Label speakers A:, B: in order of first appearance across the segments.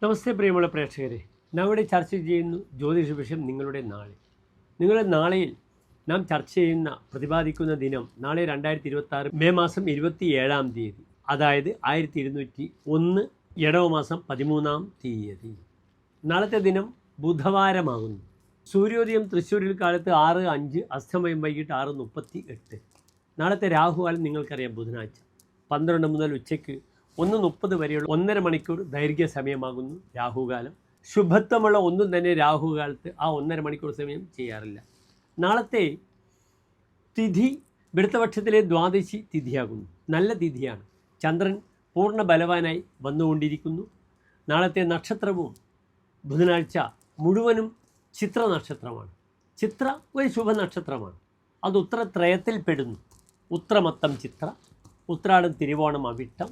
A: നമസ്തേ പ്രിയമുള്ള പ്രേക്ഷകരെ, നാം ഇവിടെ ചർച്ച ചെയ്യുന്നു ജ്യോതിഷ വിഷയം നിങ്ങളുടെ നാളെയിൽ നാം ചർച്ച ചെയ്യുന്ന പ്രതിപാദിക്കുന്ന ദിനം നാളെ 2026 മെയ് മാസം 27-ാം തീയതി, അതായത് 1201 ഇടവ മാസം 13-ാം തീയതി. നാളത്തെ ദിനം ബുധവാരമാകുന്നു. സൂര്യോദയം തൃശ്ശൂരിൽ കാലത്ത് 6:05, അസ്തമയം വൈകിട്ട് 6:38. നാളത്തെ രാഹുകാലം നിങ്ങൾക്കറിയാം, ബുധനാഴ്ച 12 മുതൽ ഉച്ചയ്ക്ക് 1:30 വരെയുള്ള 1.5 മണിക്കൂർ ദൈർഘ്യ സമയമാകുന്നു രാഹുകാലം. ശുഭത്വമുള്ള ഒന്നും തന്നെ രാഹുകാലത്ത് ആ 1.5 മണിക്കൂർ സമയം ചെയ്യാറില്ല. നാളത്തെ തിഥി വെളുത്തപക്ഷത്തിലെ ദ്വാദശി തിഥിയാകുന്നു. നല്ല തിഥിയാണ്. ചന്ദ്രൻ പൂർണ്ണ ബലവാനായി വന്നുകൊണ്ടിരിക്കുന്നു. നാളത്തെ നക്ഷത്രവും ബുധനാഴ്ച മുഴുവനും ചിത്ര നക്ഷത്രമാണ്. ചിത്ര ഒരു ശുഭനക്ഷത്രമാണ്. അത് ഉത്രത്രയത്തിൽ പെടുന്നു. ഉത്രമത്തം ചിത്ര, ഉത്രാടം തിരുവോണം അവിട്ടം,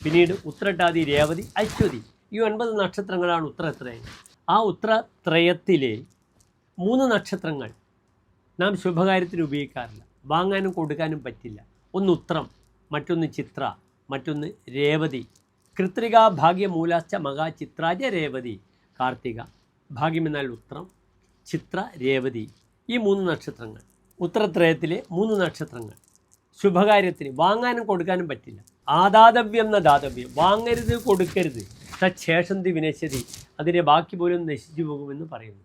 A: പിന്നീട് ഉത്രട്ടാതി രേവതി അശ്വതി, ഈ 9 നക്ഷത്രങ്ങളാണ് ഉത്രത്രയം. ആ ഉത്രത്രയത്തിലെ 3 നക്ഷത്രങ്ങൾ നാം ശുഭകാര്യത്തിന് ഉപയോഗിക്കാറില്ല. വാങ്ങാനും കൊടുക്കാനും പറ്റില്ല. ഒന്ന് ഉത്രം, മറ്റൊന്ന് ചിത്ര, മറ്റൊന്ന് രേവതി. കൃത്രിക ഭാഗ്യമൂലാശ്ച മഹാചിത്രാജ രേവതി. കാർത്തിക ഭാഗ്യമെന്നാൽ ഉത്രം, ചിത്ര, രേവതി, ഈ 3 നക്ഷത്രങ്ങൾ ഉത്രത്രയത്തിലെ 3 നക്ഷത്രങ്ങൾ ശുഭകാര്യത്തിന് വാങ്ങാനും കൊടുക്കാനും പറ്റില്ല. ആദാതവ്യം എന്ന ദാതവ്യം, വാങ്ങരുത് കൊടുക്കരുത്. തച്ഛേഷന്തി വിനശ്യതി, അതിൻ്റെ ബാക്കി പോലും നശിച്ചു പോകുമെന്ന് പറയുന്നു.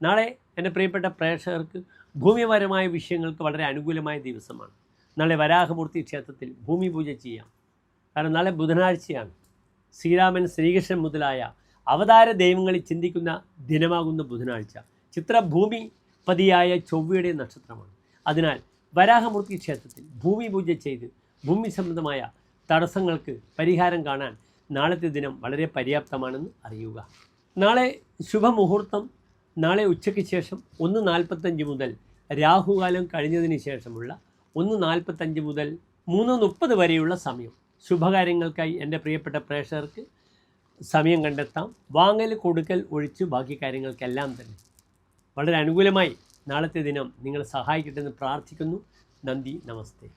A: നാളെ എൻ്റെ പ്രിയപ്പെട്ട പ്രേക്ഷകർക്ക് ഭൂമിപരമായ വിഷയങ്ങൾക്ക് വളരെ അനുകൂലമായ ദിവസമാണ്. നാളെ വരാഹമൂർത്തി ക്ഷേത്രത്തിൽ ഭൂമി പൂജ ചെയ്യാം. കാരണം നാളെ ബുധനാഴ്ചയാണ്. ശ്രീരാമൻ, ശ്രീകൃഷ്ണൻ മുതലായ അവതാര ദൈവങ്ങളിൽ ചിന്തിക്കുന്ന ദിനമാകുന്ന ബുധനാഴ്ച ചിത്രഭൂമി പതിയായ ചൊവ്വയുടെ നക്ഷത്രമാണ്. അതിനാൽ വരാഹമൂർത്തി ക്ഷേത്രത്തിൽ ഭൂമി പൂജ ചെയ്ത് ഭൂമി സംബന്ധമായ തടസ്സങ്ങൾക്ക് പരിഹാരം കാണാൻ നാളത്തെ ദിനം വളരെ പര്യാപ്തമാണെന്ന് അറിയുക. നാളെ ശുഭമുഹൂർത്തം നാളെ ഉച്ചയ്ക്ക് ശേഷം 1:45 മുതൽ രാഹുകാലം കഴിഞ്ഞതിന് ശേഷമുള്ള 1:45 മുതൽ 3:30 വരെയുള്ള സമയം. ശുഭകാര്യങ്ങൾക്കായി എൻ്റെ പ്രിയപ്പെട്ട പ്രേക്ഷകർക്ക് സമയം കണ്ടെത്താം. വാങ്ങൽ കൊടുക്കൽ ഒഴിച്ച് ബാക്കി കാര്യങ്ങൾക്കെല്ലാം തന്നെ വളരെ അനുകൂലമായി നാളത്തെ ദിനം നിങ്ങളെ സഹായിക്കട്ടെ എന്ന് പ്രാർത്ഥിക്കുന്നു. നന്ദി, നമസ്തേ.